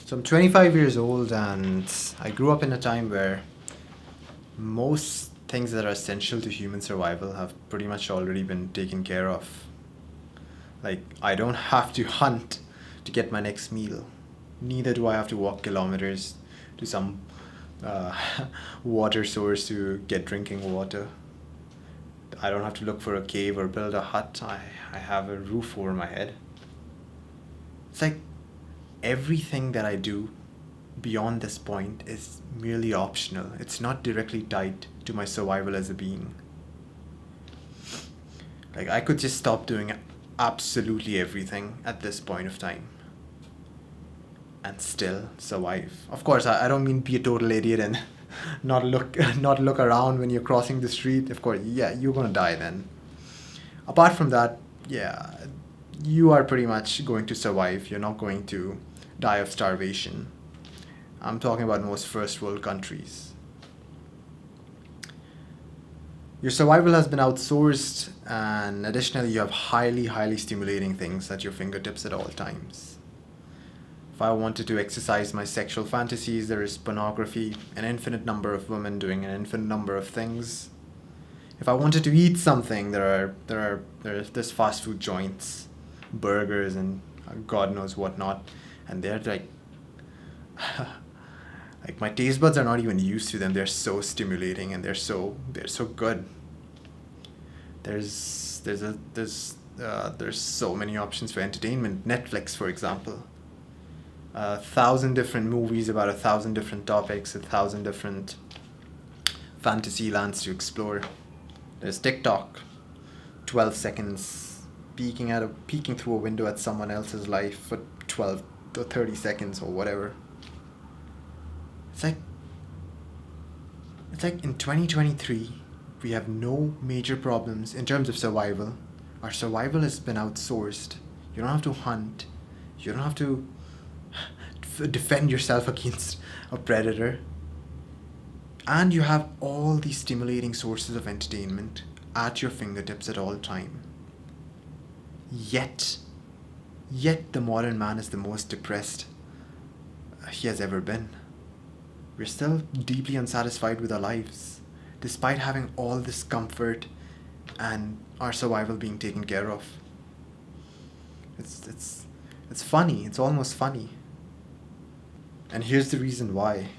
So I'm 25 years old and I grew up in a time where most things that are essential to human survival have pretty much already been taken care of. Like, I don't have to hunt to get my next meal. Neither do I have to walk kilometers to some uh, water source to get drinking water. I don't have to look for a cave or build a hut. I have a roof over my head. It's like everything that I do beyond this point is merely optional. It's not directly tied to my survival as a being. Like, I could just stop doing absolutely everything at this point of time and still survive. Of course, I don't mean be a total idiot and not look not look around when you're crossing the street. Of course, yeah, you're gonna die then. Apart from that, yeah, you are pretty much going to survive. You're not going to die of starvation. I'm talking about most first world countries. Your survival has been outsourced, and additionally, you have highly stimulating things at your fingertips at all times. If I wanted to exercise my sexual fantasies, there is pornography, an infinite number of women doing an infinite number of things. If I wanted to eat something, there's fast food joints, burgers, and God knows whatnot, and they're like my taste buds are not even used to them. They're so stimulating and they're so good. There's so many options for entertainment. Netflix, for example, 1,000 different movies about 1,000 different topics, 1,000 different fantasy lands to explore. There's TikTok, 12 seconds, peeking through a window at someone else's life for 12 to 30 seconds or whatever. It's like in 2023, we have no major problems in terms of survival. Our survival has been outsourced. You don't have to hunt. You don't have to defend yourself against a predator. And you have all these stimulating sources of entertainment at your fingertips at all time. Yet the modern man is the most depressed he has ever been. We're still deeply unsatisfied with our lives, despite having all this comfort and our survival being taken care of. It's funny. It's almost funny. And here's the reason why.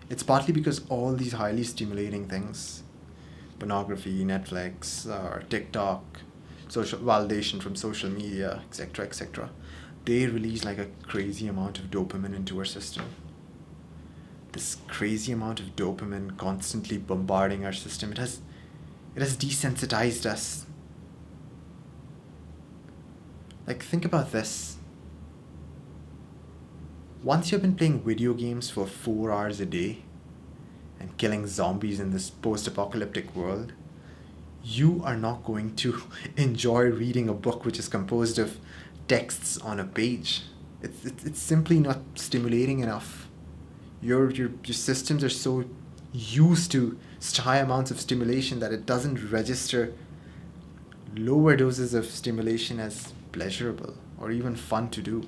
It's partly because all these highly stimulating things, pornography, Netflix, or TikTok, social validation from social media, etc., they release like a crazy amount of dopamine into our system. This crazy amount of dopamine constantly bombarding our system, it has desensitized us. Like, think about this. Once you've been playing video games for 4 hours a day and killing zombies in this post-apocalyptic world, you are not going to enjoy reading a book which is composed of texts on a page. It's simply not stimulating enough. Your systems are so used to high amounts of stimulation that it doesn't register lower doses of stimulation as pleasurable or even fun to do.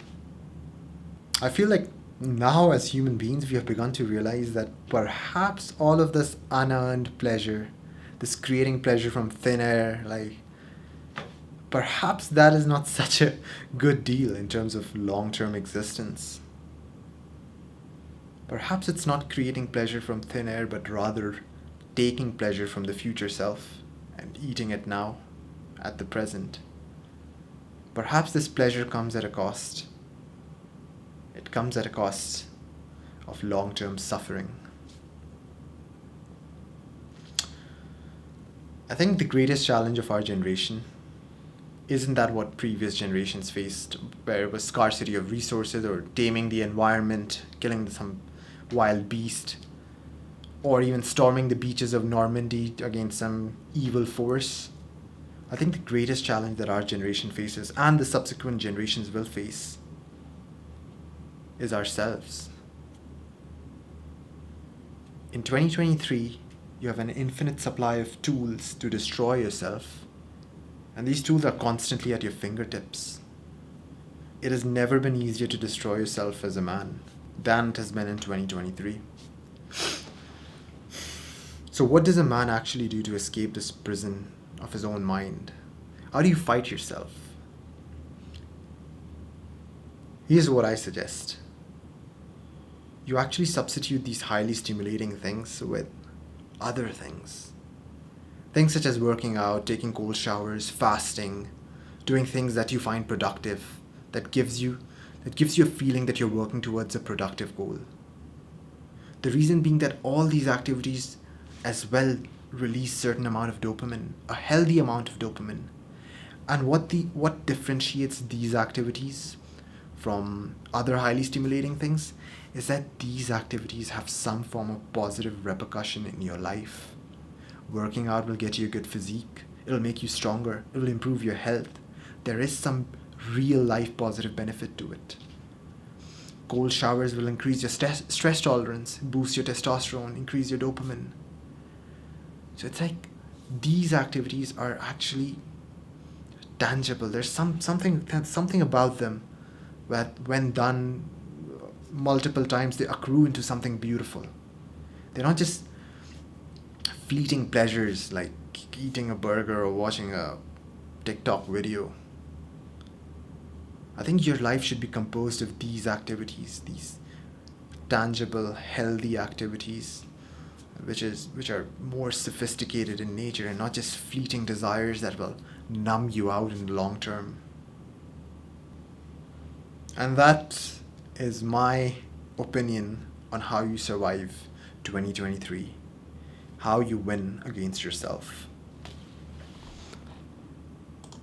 I feel like now as human beings we have begun to realize that perhaps all of this unearned pleasure, this creating pleasure from thin air, like perhaps that is not such a good deal in terms of long-term existence. Perhaps it's not creating pleasure from thin air, but rather taking pleasure from the future self and eating it now, at the present. Perhaps this pleasure comes at a cost. It comes at a cost of long-term suffering. I think the greatest challenge of our generation isn't that what previous generations faced, where it was scarcity of resources or taming the environment, killing some wild beast, or even storming the beaches of Normandy against some evil force. I think the greatest challenge that our generation faces and the subsequent generations will face is ourselves. In 2023, you have an infinite supply of tools to destroy yourself, and these tools are constantly at your fingertips. It has never been easier to destroy yourself as a man. than it has been in 2023. So, what does a man actually do to escape this prison of his own mind? How do you fight yourself? Here's what I suggest: you actually substitute these highly stimulating things with other things. Things such as working out, taking cold showers, fasting, doing things that you find productive, that gives you a feeling that you're working towards a productive goal. The reason being that all these activities as well release certain amount of dopamine, a healthy amount of dopamine. And what differentiates these activities from other highly stimulating things is that these activities have some form of positive repercussion in your life. Working out will get you a good physique, it'll make you stronger, it'll improve your health. There is some real life positive benefit to it. Cold showers will increase your stress tolerance, boost your testosterone, increase your dopamine. So it's like these activities are actually tangible. There's something about them that, when done multiple times, they accrue into something beautiful. They're not just fleeting pleasures like eating a burger or watching a TikTok video. I think your life should be composed of these activities, these tangible, healthy activities, which are more sophisticated in nature and not just fleeting desires that will numb you out in the long term. And that is my opinion on how you survive 2023, how you win against yourself.